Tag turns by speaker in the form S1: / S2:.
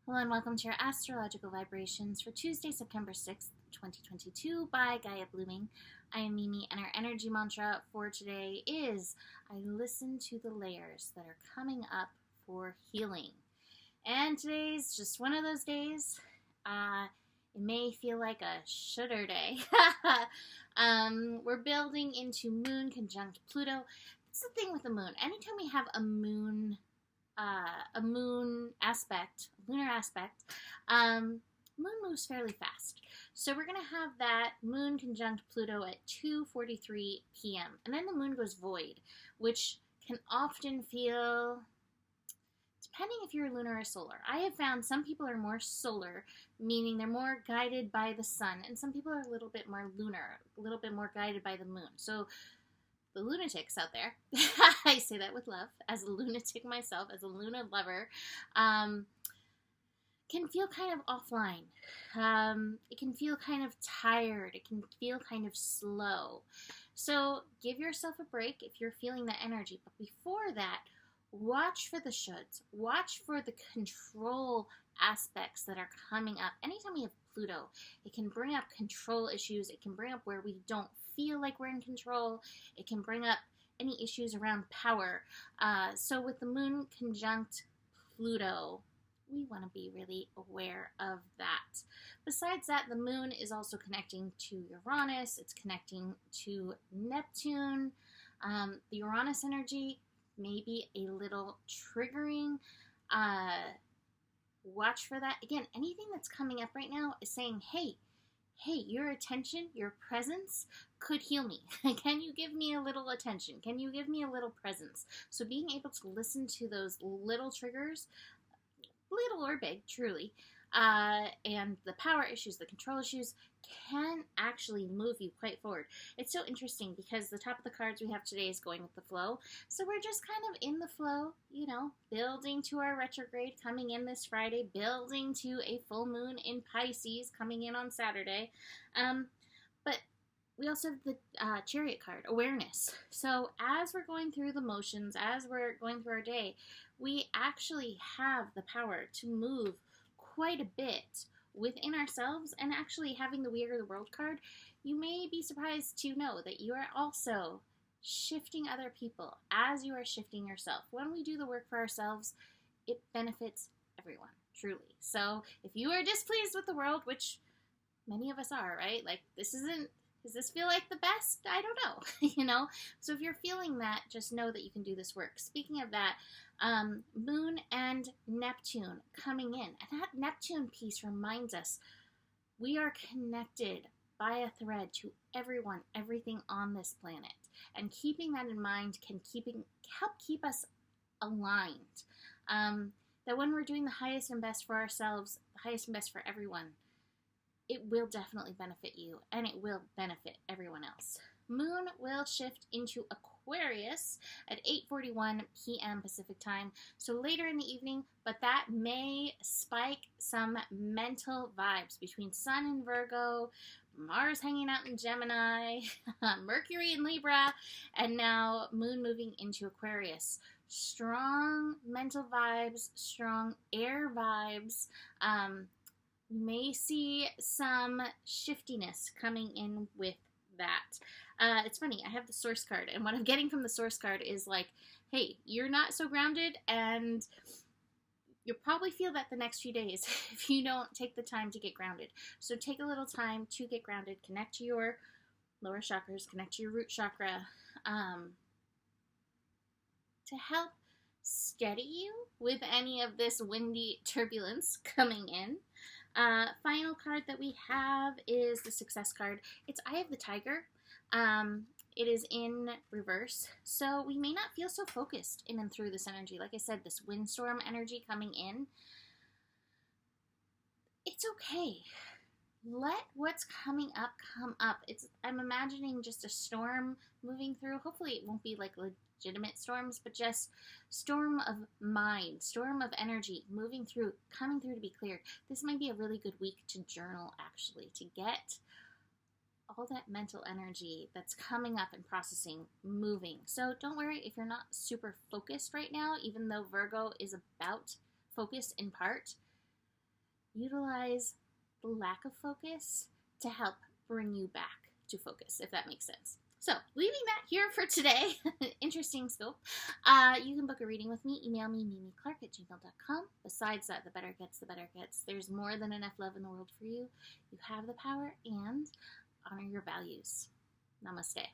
S1: Hello and welcome to your astrological vibrations for Tuesday, September 6th, 2022 by Gaia Blooming. I am Mimi and our energy mantra for today is I listen to the layers that are coming up for healing. And today's just one of those days. It may feel like a shoulder day. We're building into Moon conjunct Pluto. That's the thing with the moon. Anytime we have a moon aspect, lunar aspect, moon moves fairly fast. So we're going to have that moon conjunct Pluto at 2:43 p.m. And then the moon goes void, which can often feel, depending if you're lunar or solar. I have found some people are more solar, meaning they're more guided by the sun, and some people are a little bit more lunar, a little bit more guided by the moon. So the lunatics out there, I say that with love, as a lunatic myself, as a Luna lover, can feel kind of offline. It can feel kind of tired. It can feel kind of slow. So give yourself a break if you're feeling that energy. But before that, watch for the shoulds. Watch for the control aspects that are coming up. Anytime we have Pluto, it can bring up control issues. It can bring up where we don't feel like we're in control. It can bring up any issues around power. So with the moon conjunct Pluto, we want to be really aware of that. Besides that, the moon is also connecting to Uranus. It's connecting to Neptune. The Uranus energy may be a little triggering. Watch for that. Again, anything that's coming up right now is saying, hey, your attention, your presence could heal me. Can you give me a little attention? Can you give me a little presence? So being able to listen to those little triggers, little or big, truly, and the power issues, the control issues, can actually move you quite forward. It's so interesting because the top of the cards we have today is going with the flow. So we're just kind of in the flow, building to our retrograde coming in this Friday, building to a full moon in Pisces coming in on Saturday. But we also have the Chariot card, awareness. So as we're going through the motions, as we're going through our day, we actually have the power to move quite a bit within ourselves. And actually having the We Are the World card, you may be surprised to know that you are also shifting other people as you are shifting yourself. When we do the work for ourselves, it benefits everyone, truly. So if you are displeased with the world, which many of us are, right? Like, does this feel like the best? I don't know, So if you're feeling that, just know that you can do this work. Speaking of that, Moon and Neptune coming in. And that Neptune piece reminds us we are connected by a thread to everyone, everything on this planet. And keeping that in mind can help keep us aligned. That when we're doing the highest and best for ourselves, the highest and best for everyone, it will definitely benefit you, and it will benefit everyone else. Moon will shift into Aquarius at 8:41 p.m. Pacific time, so later in the evening, but that may spike some mental vibes between Sun and Virgo, Mars hanging out in Gemini, Mercury in Libra, and now Moon moving into Aquarius. Strong mental vibes, strong air vibes. You may see some shiftiness coming in with that. It's funny, I have the source card, and what I'm getting from the source card is like, hey, you're not so grounded, and you'll probably feel that the next few days if you don't take the time to get grounded. So take a little time to get grounded, connect to your lower chakras, connect to your root chakra, to help steady you with any of this windy turbulence coming in. Final card that we have is the Success card. It's Eye of the Tiger. It is in reverse, so we may not feel so focused in and through this energy. Like I said, this windstorm energy coming in. It's okay. Let what's coming up come up. I'm imagining just a storm moving through. Hopefully it won't be like legitimate storms, but just storm of mind, storm of energy moving through, coming through to be cleared. This might be a really good week to journal, actually, to get all that mental energy that's coming up and processing moving. So don't worry if you're not super focused right now, even though Virgo is about focus in part. utilize the lack of focus to help bring you back to focus, if that makes sense. So, leaving that here for today, interesting scope. You can book a reading with me. Email me, mimiclark@gmail.com. Besides that, the better it gets, the better it gets. There's more than enough love in the world for you. You have the power, and honor your values. Namaste.